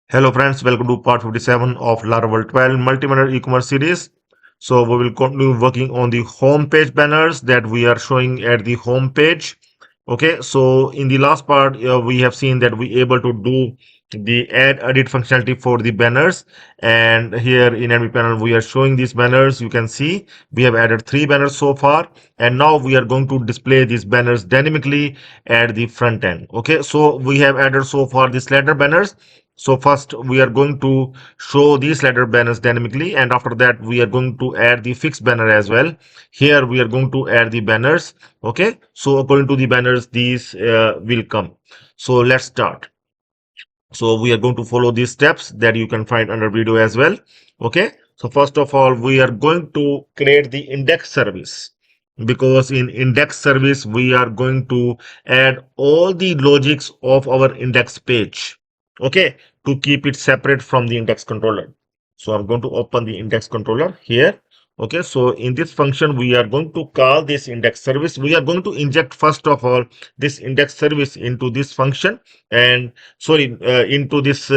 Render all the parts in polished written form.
Hello friends, welcome to part 57 of Laravel 12 multi-banner e-commerce series. So we will continue working on the home page banners that we are showing at the home page. Okay, so in the last part, we have seen that we able to do the add edit functionality for the banners, and here in enemy panel we are showing these banners. You can see we have added 3 banners so far, and now we are going to display these banners dynamically at the front end. Okay, so we have added so far the slider banners. So first we are going to show these slider banners dynamically, and after that we are going to add the fixed banner as well. Here we are going to add the banners. Okay, so according to the banners these will come. So let's start. So we are going to follow these steps that you can find under video as well. Okay, so first of all we are going to create the index service, because in index service we are going to add all the logics of our index page. Okay, to keep it separate from the index controller. So I'm going to open the index controller here. Okay, so in this function we are going to call this index service. We are going to inject first of all this index service into this function, and sorry, into this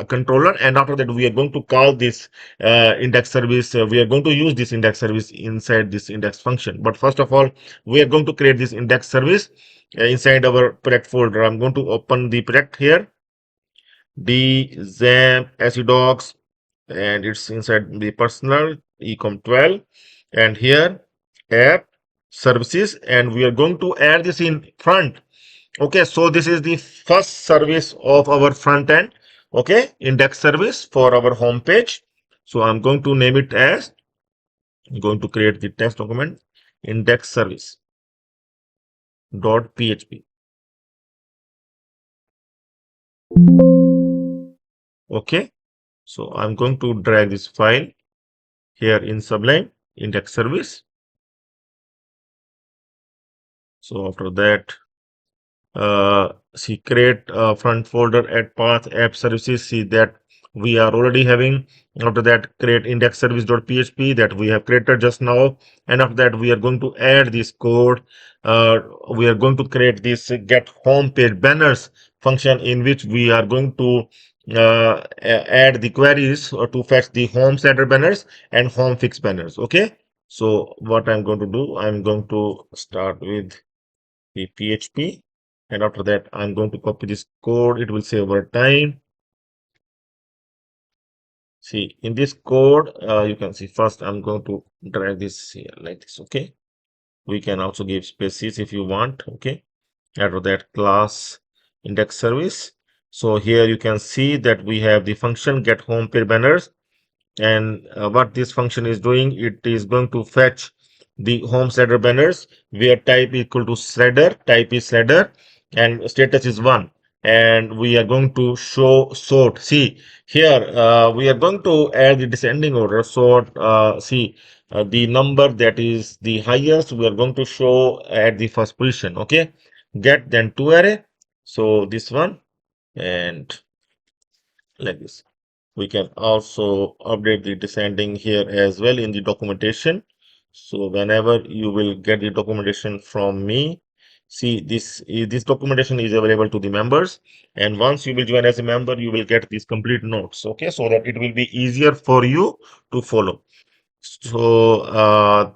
controller, and after that we are going to call this index service. We are going to use this index service inside this index function. But first of all we are going to create this index service inside our project folder. I'm going to open the project here, dzam and it's inside the personal ecom 12, and here app services, and we are going to add this in front. Okay, so this is the first service of our front end. Okay, index service for our home page. So I'm going to name it as, I'm going to create the test document, index service .php. Okay, so I'm going to drag this file here in Sublime index service. So after that, see, create a front folder at path app services. See that we are already having. After that, create index service.php that we have created just now, and after that we are going to add this code. We are going to create this get home page banners function, in which we are going to add the queries to fetch the home center banners and home fix banners. Okay, so what I'm going to do, I'm going to start with the PHP, and after that I'm going to copy this code. It will save our time. See, in this code you can see, first I'm going to drag this here like this. Okay, we can also give spaces if you want. Okay, after that, class index service. So here you can see that we have the function get home page banners, and what this function is doing, it is going to fetch the home slider banners where type equal to type is slider, and status is 1, and we are going to show sort. See here, we are going to add the descending order sort. See, the number that is the highest we are going to show at the first position. Okay, get then to array, so this one, and like this. We can also update the descending here as well in the documentation. So whenever you will get the documentation from me, see, this documentation is available to the members, and once you will join as a member you will get these complete notes. Okay, so that it will be easier for you to follow. So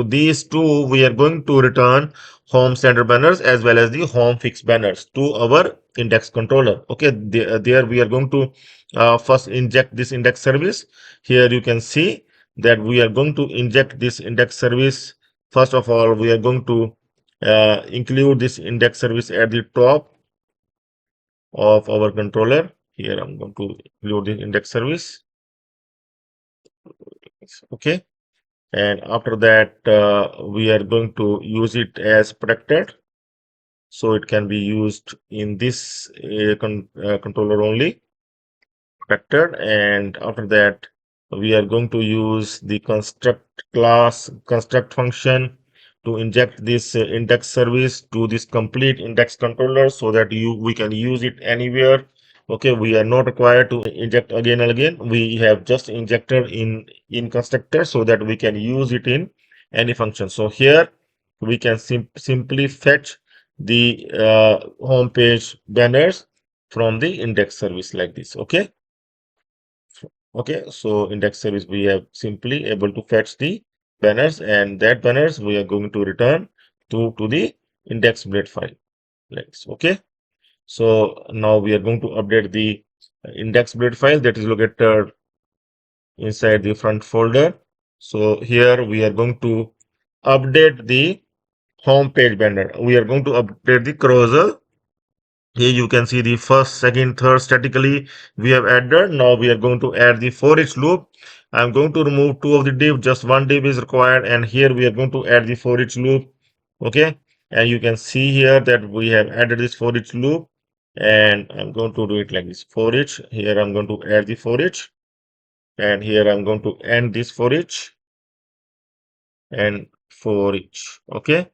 these two we are going to return home center banners as well as the home fix banners to our index controller. Okay, there we are going to first inject this index service. Here you can see that we are going to inject this index service. First of all, we are going to include this index service at the top of our controller. Here I'm going to include the index service. Okay, and after that we are going to use it as protected, so it can be used in this controller only, protected. And after that we are going to use the construct function to inject this index service to this complete index controller, so that we can use it anywhere. Okay, we are not required to inject again and again. We have just injected in constructor so that we can use it in any function. So here we can simply fetch the home page banners from the index service like this. Okay. Okay, so index service we have simply able to fetch the banners, and that banners we are going to return to the index blade file like this. Okay, so now we are going to update the index blade file that is located inside the front folder. So here we are going to update the home page banner. We are going to update the carousel. Here you can see the first, second, third statically we have added. Now we are going to add the for each loop. I'm going to remove two of the div, just one div is required, and here we are going to add the for each loop. Okay, and you can see here that we have added this for each loop, and I'm going to do it like this for each. Here I'm going to add the for each, and here I'm going to end this for each and for each. Okay.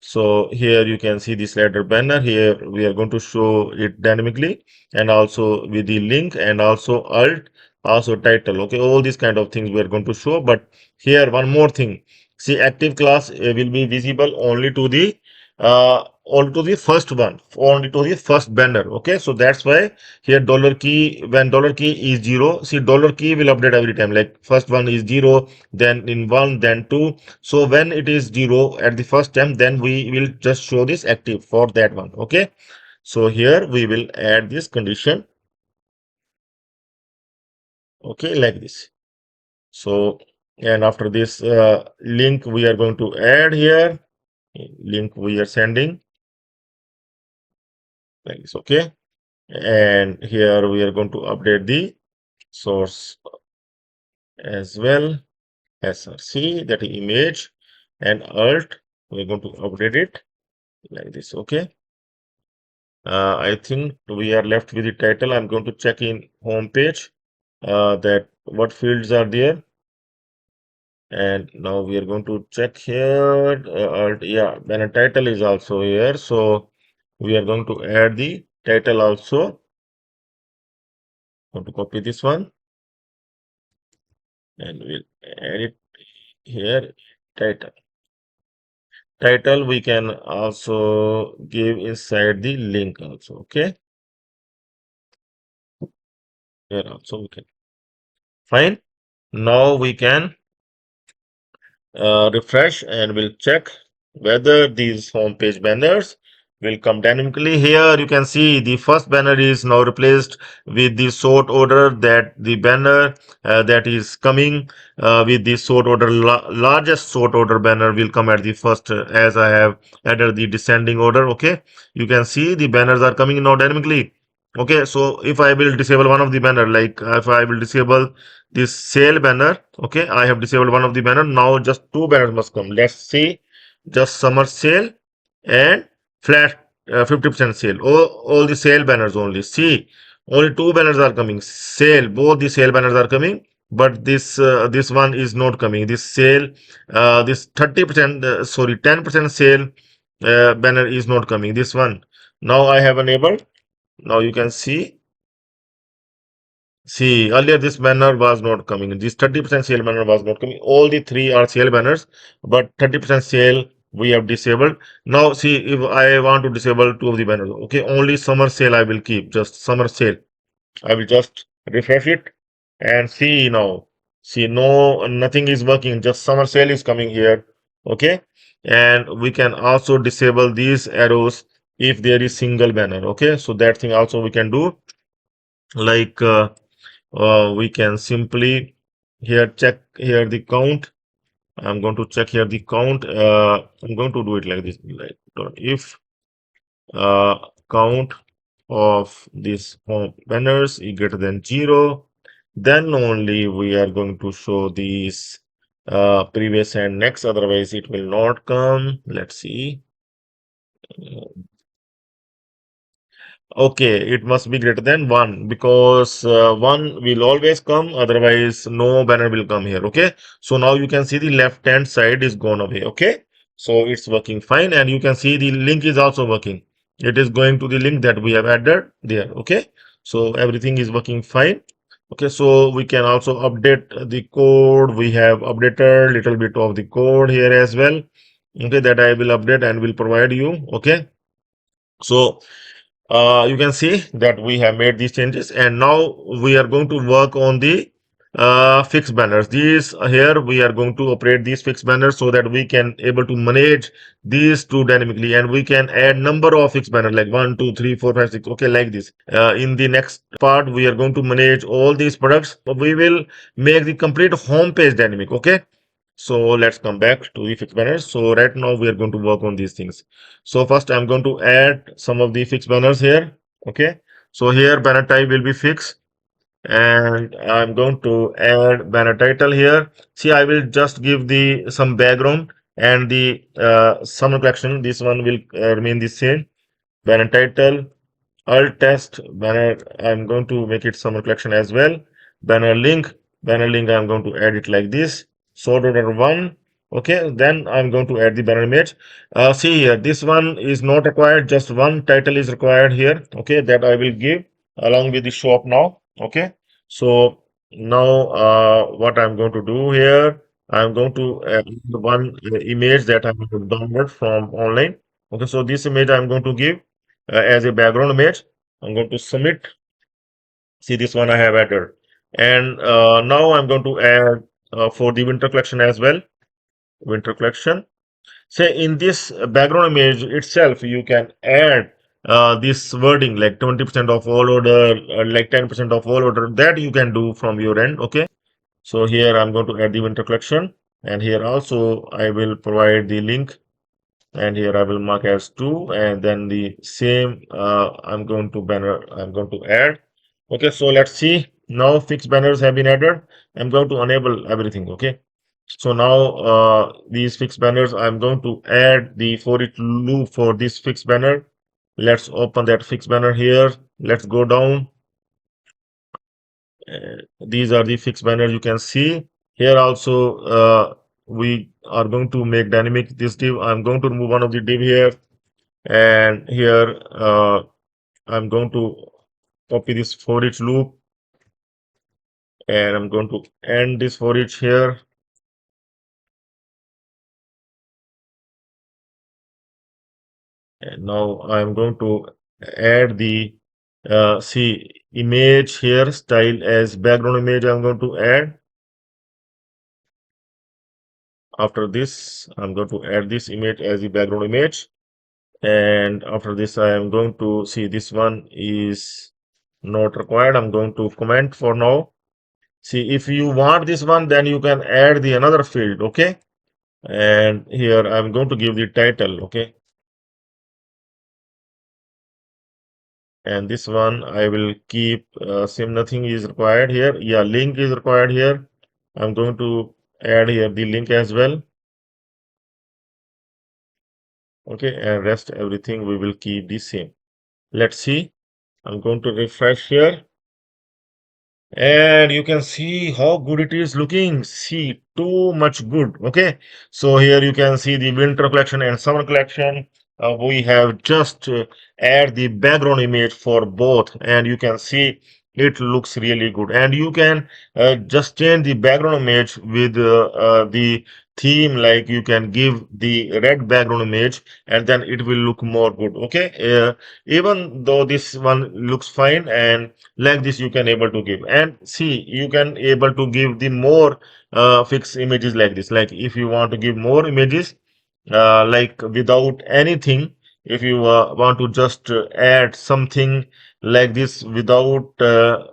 So here you can see the slider banner. Here we are going to show it dynamically and also with the link and also alt, also title. Okay, all these kind of things we are going to show. But here one more thing. See, active class will be visible only to the first one, only to the first banner. Okay, so that's why here dollar key, when dollar key is zero, see dollar key will update every time. Like first one is zero, then in one, then two. So when it is zero at the first time, then we will just show this active for that one. Okay, so here we will add this condition. Okay, like this. So, and after this link we are going to add here, link we are sending like this. Okay, and here we are going to update the source as well, src, that image, and alt we're going to update it like this. Okay, I think we are left with the title. I'm going to check in home page that what fields are there. And now we are going to check here. Yeah, then a title is also here. So we are going to add the title also. Going to copy this one and we'll add it here. Title. Title we can also give inside the link also. Okay. Here also we can. Fine. Now we can refresh and we'll check whether these home page banners will come dynamically. Here you can see the first banner is now replaced with the sort order, that the banner that is coming with the sort order, largest sort order banner will come at the first as I have added the descending order. Okay, you can see the banners are coming now dynamically. Okay, so if I will disable one of the banner, like if I will disable this sale banner, okay, I have disabled one of the banner. Now just two banners must come. Let's see, just summer sale and flat 50% sale. All the sale banners only. See, only two banners are coming. Sale, both the sale banners are coming, but this one is not coming. This sale, this 30% sorry 10% sale banner is not coming. This one. Now I have enabled. Now you can see, earlier this banner was not coming. This 30% sale banner was not coming. All the three are sale banners, but 30% sale we have disabled. Now, see, if I want to disable two of the banners, okay, only summer sale I will keep, just summer sale. I will just refresh it and see now. See, no, nothing is working, just summer sale is coming here, okay? And we can also disable these arrows if there is single banner, okay? So that thing also we can do, like, we can simply here check here the count. I'm going to check here the count. I'm going to do it like this, like if uh, count of these home banners is greater than 0, then only we are going to show these previous and next, otherwise it will not come. Let's see. Okay, it must be greater than 1 because 1 will always come, otherwise no banner will come here. Okay, so now you can see the left hand side is gone away. Okay, so it's working fine, and you can see the link is also working. It is going to the link that we have added there. Okay, so everything is working fine. Okay, so we can also update the code. We have updated little bit of the code here as well. Okay, that I will update and will provide you. Okay, so You can see that we have made these changes, and now we are going to work on the fixed banners. These here we are going to operate these fixed banners so that we can able to manage these two dynamically, and we can add number of fixed banners like 1, 2, 3, 4, 5, 6. Okay, like this. In the next part, we are going to manage all these products. We will make the complete home page dynamic. Okay. So let's come back to the fixed banners. So right now we are going to work on these things. So first I'm going to add some of the fixed banners here. Okay. So here banner type will be fixed, and I'm going to add banner title here. See, I will just give the some background, and the summer collection. This one will remain the same. Banner title, alt test banner. I'm going to make it summer collection as well. Banner link, I'm going to add it like this. Sort order one. Okay, then I'm going to add the banner image. See here, this one is not required, just one title is required here. Okay, that I will give along with the shop now. Okay, so now what I'm going to do here, I'm going to add one image that I'm going to download from online. Okay, so this image I'm going to give as a background image. I'm going to submit. See, this one I have added. And now I'm going to add for the winter collection as well. Winter collection. Say in this background image itself, you can add this wording like 20% of all order, like 10% of all order, that you can do from your end. Okay. So here I'm going to add the winter collection, and here also I will provide the link, and here I will mark as 2, and then the same I'm going to add. Okay, so let's see. Now fixed banners have been added. I'm going to enable everything. Okay, so now these fixed banners, I'm going to add the for each loop for this fixed banner. Let's open that fixed banner here. Let's go down. These are the fixed banners you can see. Here also we are going to make dynamic this div. I'm going to remove one of the div here, and here I'm going to copy this for each loop, and I'm going to end this for each here. And now I'm going to add the see image here, style as background image. I'm going to add. After this, I'm going to add this image as the background image, and after this I am going to see this one is not required. I'm going to comment for now. See, if you want this one, then you can add the another field. Okay, and here I'm going to give the title. Okay, and this one I will keep same, nothing is required here. Yeah, link is required here. I'm going to add here the link as well. Okay, and rest everything we will keep the same. Let's see. I'm going to refresh here, and you can see how good it is looking. See, too much good. Okay, so here you can see the winter collection and summer collection. We have just add the background image for both, and you can see it looks really good. And you can just change the background image with the theme, like you can give the red background image, and then it will look more good. Okay, even though this one looks fine, and like this you can able to give, and see, you can able to give the more fixed images like this. Like if you want to give more images like without anything, if you want to just add something like this without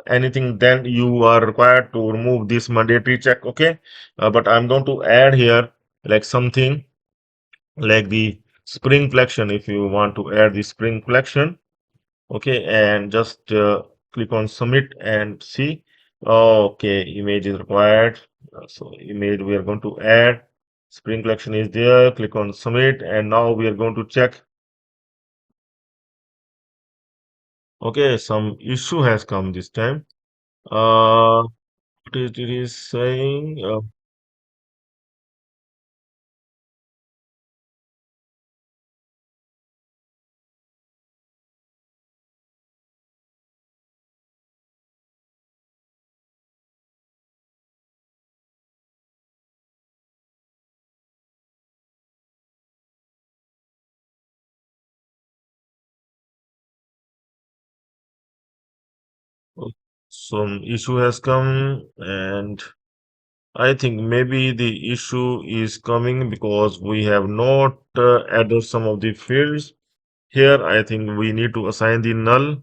anything, then you are required to remove this mandatory check. Okay, but I'm going to add here like something like the spring collection. If you want to add the spring collection, okay, and just click on submit and see. Okay, image is required. So image we are going to add, spring collection is there. Click on submit, and now we are going to check. Okay, some issue has come this time. What is it is saying? Some issue has come, and I think maybe the issue is coming because we have not added some of the fields. Here, I think we need to assign the null.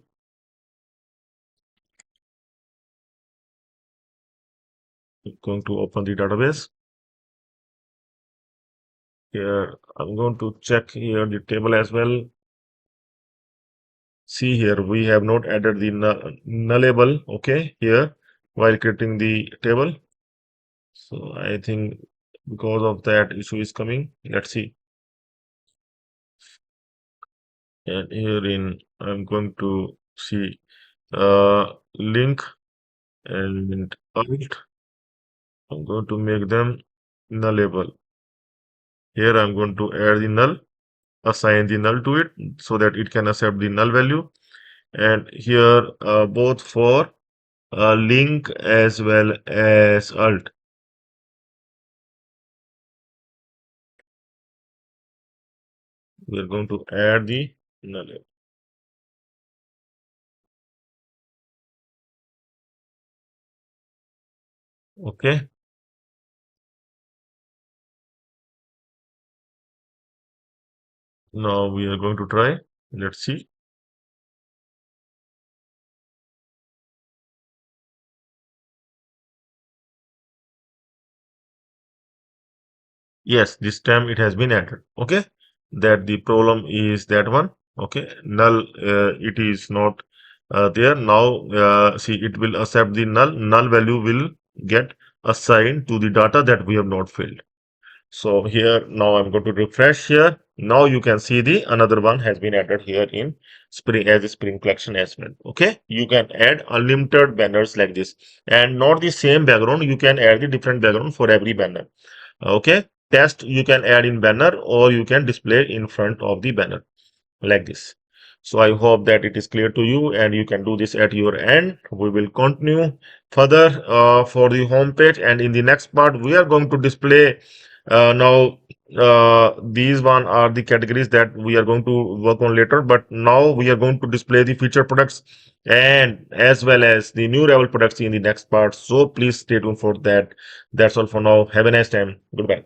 Going to open the database. Here, I'm going to check here the table as well. See here, we have not added the nullable, okay, here while creating the table. So I think because of that issue is coming. Let's see. And herein, I'm going to see link and alt. I'm going to make them nullable. Here I'm going to add the null, assign the null to it so that it can accept the null value. And here both for link as well as alt. We are going to add the null. Okay. Now we are going to try. Let's see. Yes, this time it has been added. Okay. That the problem is that one. Okay. Null, it is not there. Now, see, it will accept the null. Null value will get assigned to the data that we have not filled. So here now I'm going to refresh here. Now you can see the another one has been added here in Spring as a Spring collection as well. Okay, you can add unlimited banners like this, and not the same background. You can add the different background for every banner. Okay, text you can add in banner or you can display in front of the banner like this. So I hope that it is clear to you and you can do this at your end. We will continue further for the home page, and in the next part we are going to display now these one are the categories that we are going to work on later, but now we are going to display the feature products and as well as the new Ravel products in the next part. So please stay tuned for that. That's all for now. Have a nice time. Goodbye.